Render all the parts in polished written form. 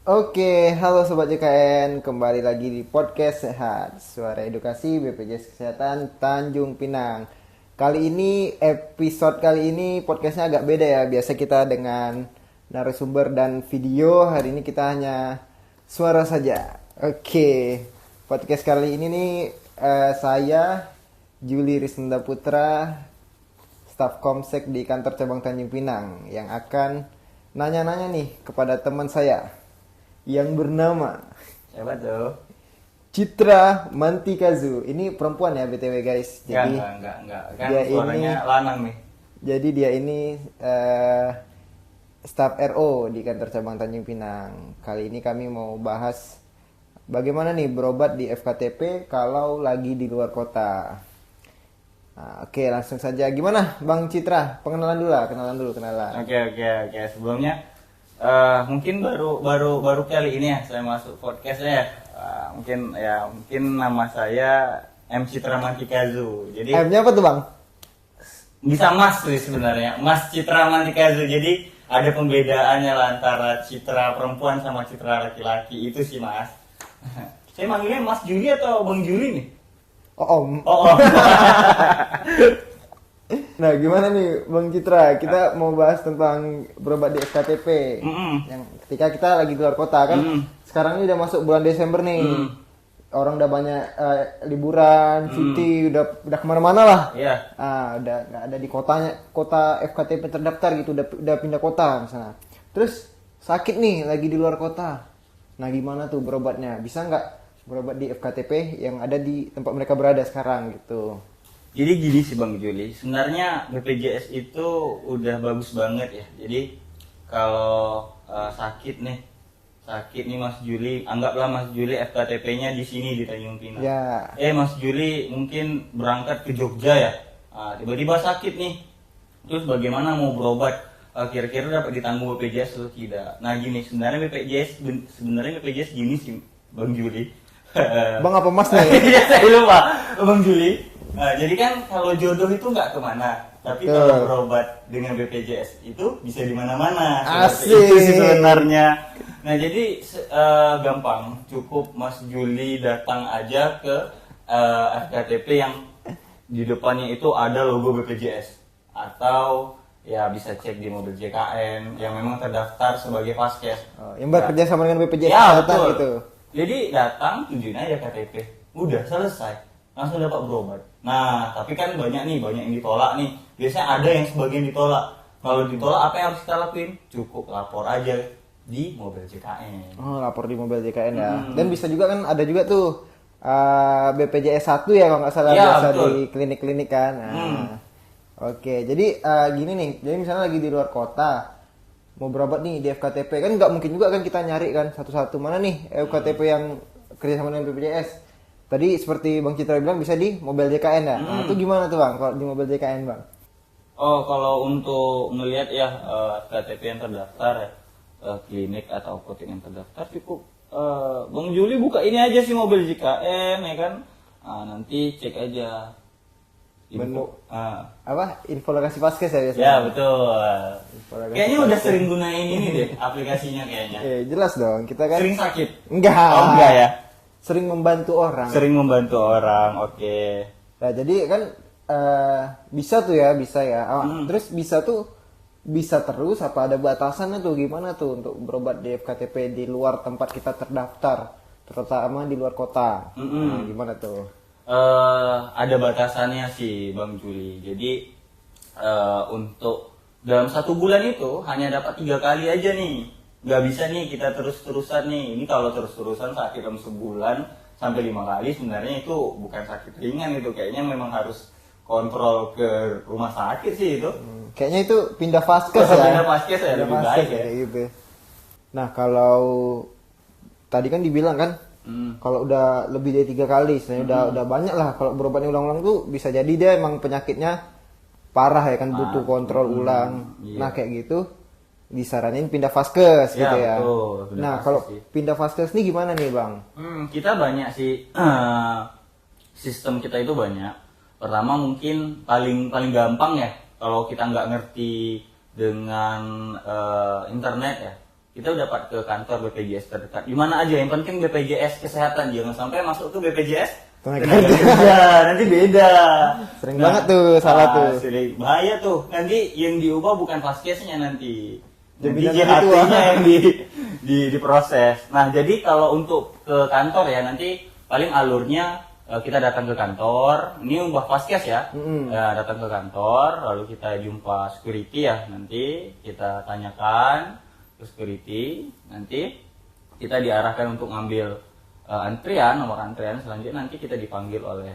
Oke, halo Sobat JKN, kembali lagi di podcast Sehat, Suara Edukasi BPJS Kesehatan Tanjung Pinang. Episode kali ini podcastnya agak beda ya, biasa kita dengan narasumber dan video, hari ini kita hanya suara saja. Oke, podcast kali ini nih saya, Juli Risnanda Putra, staf Komsek di kantor cabang Tanjung Pinang yang akan nanya-nanya nih kepada teman saya yang bernama Siapa tuh? Citra Mantikazu. Ini perempuan ya BTW guys. Jadi enggak. Kan dia suaranya ini lanang nih. Jadi dia ini staf RO di kantor cabang Tanjung Pinang. Kali ini kami mau bahas bagaimana nih berobat di FKTP kalau lagi di luar kota. Nah, oke, langsung saja. Gimana Bang Citra? Kenalan dulu. Oke. Sebelumnya mungkin baru kali ini ya saya masuk podcastnya ya. Mungkin nama saya M Citra Mantikazu. Jadi M-nya apa tuh Bang? bisa Mas tuh sebenarnya. Mas Citra Mantikazu. Jadi ada pembedaannya lah antara Citra perempuan sama Citra laki-laki. Itu sih Mas. Saya manggilnya Mas Juli atau Bang Juli nih? Oh, Om. Oh. Nah, gimana nih Bang Citra? Kita mau bahas tentang berobat di FKTP. Yang ketika kita lagi di luar kota kan. Sekarang ini udah masuk bulan Desember nih. Orang udah banyak liburan, cuti, udah kemana-mana lah. Iya. Udah nggak ada di kota FKTP terdaftar gitu, udah pindah kota misalnya. Terus sakit nih lagi di luar kota. Nah, gimana tuh berobatnya? Bisa nggak berobat di FKTP yang ada di tempat mereka berada sekarang gitu? Jadi gini sih Bang Juli, sebenarnya BPJS itu udah bagus banget ya. Jadi kalau sakit nih Mas Juli, anggaplah Mas Juli FKTP-nya di sini di Tanjung Pinang. Ya. Mas Juli mungkin berangkat ke Jogja ya. Tiba-tiba sakit nih. Terus bagaimana mau berobat? Kira-kira dapat ditanggung BPJS atau tidak? Nah gini, sebenarnya BPJS gini sih Bang Juli. Bang apa Mas nih? Saya lupa Bang Juli. Nah, jadi kan kalau jodoh itu nggak kemana, tapi kalau berobat dengan BPJS itu bisa di mana-mana. Asik. Itu sih sebenarnya. Nah jadi gampang, cukup Mas Juli datang aja ke FKTP yang di depannya itu ada logo BPJS, atau ya bisa cek di mobil JKN yang memang terdaftar sebagai Vaskes. Yang bekerja sama dengan BPJS Ya, Kesehatan betul. gitu. Jadi datang, tunjukin aja KTP, udah selesai, langsung dapat berobat. Nah, tapi kan banyak yang ditolak nih. Biasanya ada yang sebagian ditolak. Kalau ditolak, apa yang harus kita lakuin? Cukup lapor aja di mobil JKN. Oh, lapor di mobil JKN ya. Dan bisa juga kan ada juga tuh BPJS 1 ya kalau nggak salah, Ya, biasa betul. di klinik-klinik kan. Oke, jadi gini nih. Jadi misalnya lagi di luar kota mau berobat nih di FKTP, kan nggak mungkin juga kan kita nyari kan satu-satu mana nih FKTP yang kerjasama dengan BPJS. Tadi seperti Bang Citra bilang bisa di mobil JKN ya. Nah, itu gimana tuh Bang kalau di mobil JKN Bang? Oh, kalau untuk melihat ya KTP yang terdaftar ya, klinik atau apotek yang terdaftar cukup Bang Juli buka ini aja sih mobil JKN ya kan. Nanti cek aja Menu. Ah. Apa? Info lokasi Vaskes ya biasanya? Ya betul. Lokasi Kayaknya udah Vaskes. sering gunain ini deh aplikasinya kayaknya. Jelas dong, kita kan Sering sakit? enggak. Oh enggak ya. Sering membantu orang. Sering membantu orang. Oke. Nah, jadi kan bisa tuh ya, bisa ya. Terus bisa terus apa ada batasannya tuh, gimana tuh untuk berobat di FKTP di luar tempat kita terdaftar, terutama di luar kota. Nah, gimana tuh? Ada batasannya sih Bang Juli. Jadi untuk dalam 1 bulan itu hanya dapat 3 kali aja nih. Nggak bisa nih kita terus-terusan nih. Ini kalau terus-terusan sakit dalam sebulan sampai 5 kali sebenarnya itu bukan sakit ringan, itu kayaknya memang harus kontrol ke rumah sakit sih itu. Kayaknya itu pindah Vaskes ya. Pindah Vaskes ya, lebih Vaskes baik ya. kayak gitu. Nah, kalau tadi kan dibilang kan kalau udah lebih dari 3 kali, sebenarnya udah banyak lah. Kalau berobatnya ulang-ulang tuh bisa jadi dia emang penyakitnya parah ya kan, butuh kontrol ulang. Iya. Nah, kayak gitu disaranin pindah Vaskes Ya, gitu ya. betul, pindah Nah, Vaskes kalau sih. pindah Vaskes nih gimana nih, Bang? Kita banyak sih sistem kita itu banyak. Pertama mungkin paling gampang ya, kalau kita nggak ngerti dengan internet ya, kita dapat ke kantor BPJS terdekat. Di mana aja, yang penting BPJS kesehatan, jangan sampai masuk ke BPJS tenaga kerja. Nanti beda. Sering banget tuh, salah tuh. Sering bahaya tuh. Nanti yang diubah bukan vaskesnya nanti. Jadi Jaminan JHT-nya yang diproses. Nah, jadi kalau untuk ke kantor ya nanti paling alurnya kita datang ke kantor. Ini ubah vaskes ya. Ya, datang ke kantor, lalu kita jumpa security ya. Nanti kita tanyakan ke security, nanti kita diarahkan untuk ngambil antrian, nomor antrian. Selanjutnya nanti kita dipanggil oleh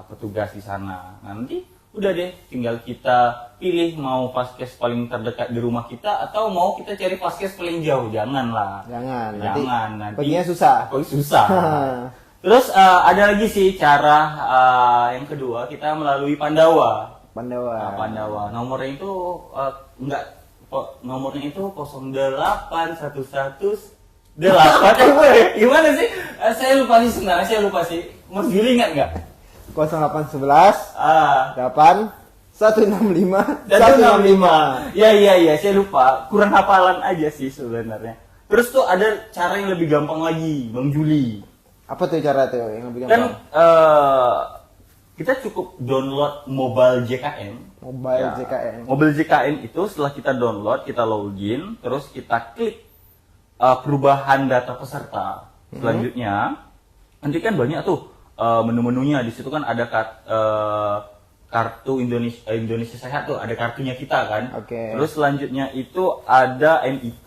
petugas di sana. Nanti udah deh, tinggal kita pilih mau vaskes paling terdekat di rumah kita atau mau kita cari vaskes paling jauh. Jangan, nanti baginya susah. Susah. Terus ada lagi sih cara yang kedua, kita melalui Pandawa. Pandawa. Nomornya itu nomornya itu 08118. Gimana sih? Saya lupa sih. Mas Juli ingat nggak? 0811 8 165 165. Ya, saya lupa. Kurang hafalan aja sih sebenarnya. Terus tuh ada cara yang lebih gampang lagi, Bang Juli. Apa tuh cara tuh yang lebih Kan gampang? kita cukup download mobile JKN. Mobile JKN itu setelah kita download, kita login, terus kita klik perubahan data peserta. Selanjutnya, nanti kan banyak tuh menu-menunya. Di situ kan ada kartu Indonesia Sehat tuh, ada kartunya kita kan. Terus selanjutnya itu ada NIK,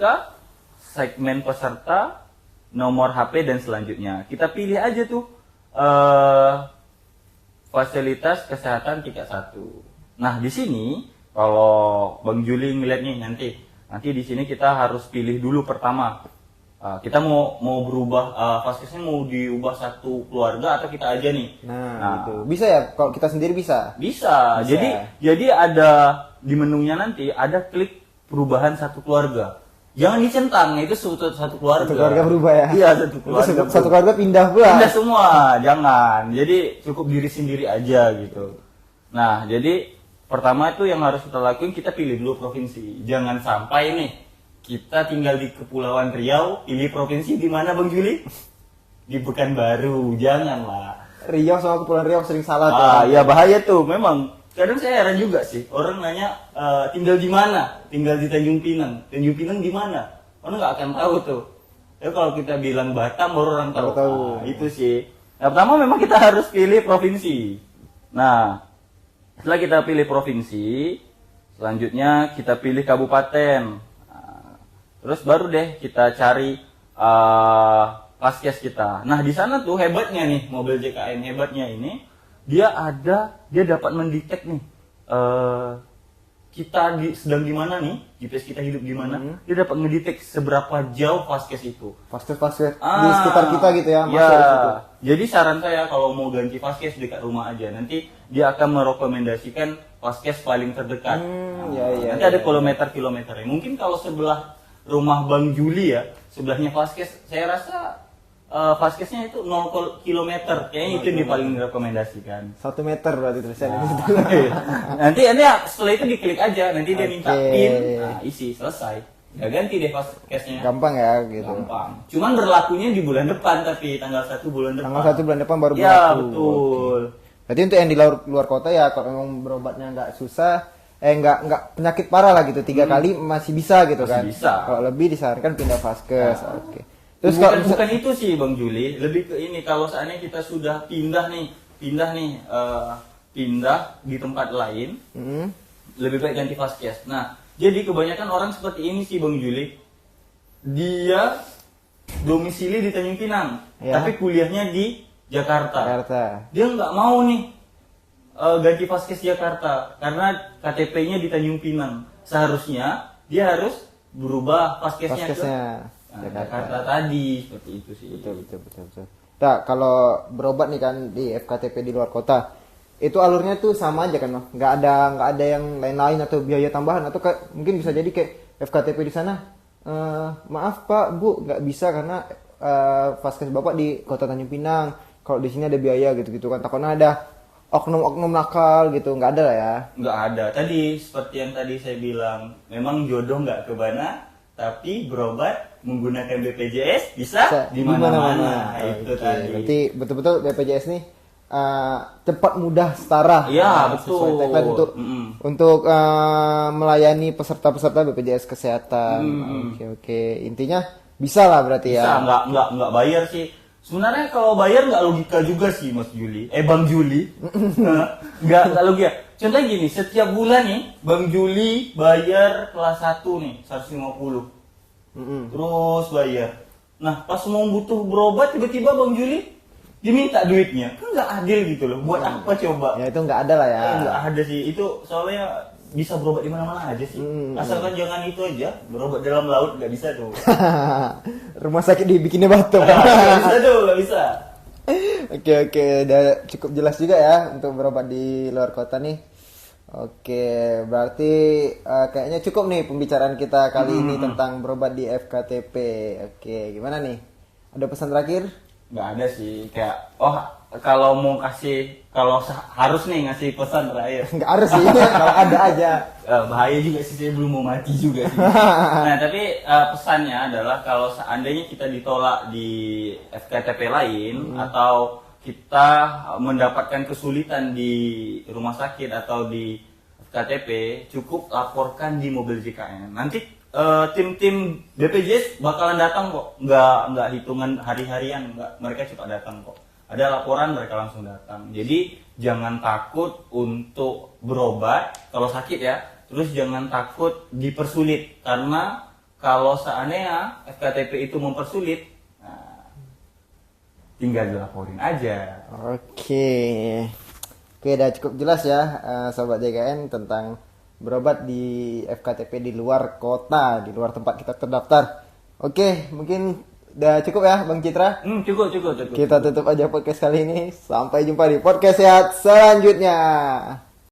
segmen peserta, nomor HP dan selanjutnya. Kita pilih aja tuh fasilitas kesehatan tingkat 1. Nah, di sini kalau Bang Juli ngeliatnya nanti di sini kita harus pilih dulu pertama. Kita mau berubah vaskesnya mau diubah satu keluarga atau kita aja nih. Nah, itu. Bisa ya kalau kita sendiri bisa? Bisa. Jadi ada di menunya nanti ada klik perubahan satu keluarga. Jangan dicentang, itu satu keluarga. Satu keluarga berubah ya? Iya, satu keluarga. Satu keluarga pindah pula? Pindah semua, jangan. Jadi cukup diri sendiri aja gitu. Nah, jadi pertama itu yang harus kita lakuin, kita pilih dulu provinsi. Jangan sampai nih, kita tinggal di Kepulauan Riau, pilih provinsi di mana Bang Juli? Di Pekanbaru, janganlah. Riau sama Kepulauan Riau sering salah tuh. Iya bahaya tuh, memang. Kadang saya heran juga sih, orang nanya tinggal di mana? Tinggal di Tanjung Pinang. Tanjung Pinang di mana? Orang nggak akan tahu tuh. Ya kalau kita bilang Batam, baru orang tahu. Itu sih. Nah, pertama memang kita harus pilih provinsi. Nah, setelah kita pilih provinsi, selanjutnya kita pilih kabupaten. Nah, terus baru deh kita cari vaskes kita. Nah, di sana tuh hebatnya nih, mobil JKN hebatnya ini. Dia dapat mendetek nih kita sedang di mana nih, GPS kita hidup di mana. Dia dapat mendetek seberapa jauh vaskes itu. Vaskes di sekitar kita gitu ya. Jadi saran saya kalau mau ganti vaskes dekat rumah aja, nanti dia akan merekomendasikan vaskes paling terdekat. Nanti ada kilometernya. Mungkin kalau sebelah rumah Bang Juli ya, sebelahnya vaskes, saya rasa vaskesnya itu 0 km, kayaknya itu yang paling direkomendasikan. 1 meter berarti tulisannya. Nanti setelah itu diklik aja, nanti dia minta PIN, isi, selesai. Ya ganti deh vaskesnya. Gampang ya gitu. Gampang. Cuman berlakunya di bulan depan, tapi tanggal 1 bulan depan. Tanggal 1 bulan depan baru berlaku. Ya betul. Berarti untuk yang di luar kota ya, kalau memang berobatnya nggak susah, nggak penyakit parah lah gitu, 3 kali masih bisa gitu kan. Bisa. Kalau lebih disarankan pindah vaskes. Terus bukan itu sih Bang Juli, lebih ke ini, kalau seandainya kita sudah pindah di tempat lain, lebih baik ganti vaskes. Nah, jadi kebanyakan orang seperti ini sih Bang Juli, dia domisili di Tanjung Pinang, tapi kuliahnya di Jakarta. Dia nggak mau nih ganti vaskes Jakarta karena KTP-nya di Tanjung Pinang. Seharusnya dia harus berubah vaskesnya ke Jakarta tadi, seperti itu sih. Betul. Nah, kalau berobat nih kan di FKTP di luar kota, itu alurnya tuh sama aja kan, nggak ada yang lain-lain atau biaya tambahan, atau mungkin bisa jadi kayak FKTP di sana, maaf Pak Bu nggak bisa karena vaskes Bapak di Kota Tanjung Pinang, kalau di sini ada biaya gitu kan, takutnya ada oknum-oknum nakal gitu, nggak ada lah ya. Nggak ada. Tadi seperti yang tadi saya bilang, memang jodoh nggak kemana, tapi berobat menggunakan BPJS bisa di mana-mana. Itu Oke, tadi. berarti betul-betul BPJS nih cepat, mudah, setara. Iya, Sesuai betul. tagline untuk melayani peserta-peserta BPJS kesehatan. Oke. Intinya bisa lah berarti Bisa, ya. nggak bayar sih. Sebenarnya kalau bayar nggak logika juga sih Mas Juli. Bang Juli. Nggak logika. Contohnya gini, setiap bulan nih Bang Juli bayar kelas 1 nih 150. Terus bayar. Nah, pas mau butuh berobat tiba-tiba Bang Juli diminta duitnya. Kan nggak adil gitu loh. Buat apa coba? Ya itu nggak ada lah ya. Nggak ada sih. Itu soalnya bisa berobat di mana-mana aja sih. Asalkan jangan itu aja, berobat dalam laut nggak bisa tuh. Rumah sakit dibikinnya batu. Nggak bisa tuh, nggak bisa. Oke, udah cukup jelas juga ya untuk berobat di luar kota nih. Oke, berarti kayaknya cukup nih pembicaraan kita kali ini tentang berobat di FKTP. Oke, gimana nih? Ada pesan terakhir? Nggak ada sih, kayak kalau mau kasih, harus nih ngasih pesan terakhir. Nggak harus sih, kalau ada aja. Bahaya juga sih, saya belum mau mati juga sih. Nah, tapi pesannya adalah kalau seandainya kita ditolak di FKTP lain atau kita mendapatkan kesulitan di rumah sakit atau di FKTP, cukup laporkan di mobil JKN. Nanti tim-tim BPJS bakalan datang kok, nggak hitungan hari-harian, mereka cepat datang kok. Ada laporan mereka langsung datang. Jadi jangan takut untuk berobat kalau sakit ya. Terus jangan takut dipersulit, karena kalau seandainya FKTP itu mempersulit, nah, tinggal dilaporin aja. Oke, udah cukup jelas ya, Sobat JKN, tentang berobat di FKTP di luar kota, di luar tempat kita terdaftar. Oke, mungkin udah cukup ya Bang Citra. Cukup. Kita tutup aja podcast kali ini. Sampai jumpa di podcast sehat selanjutnya.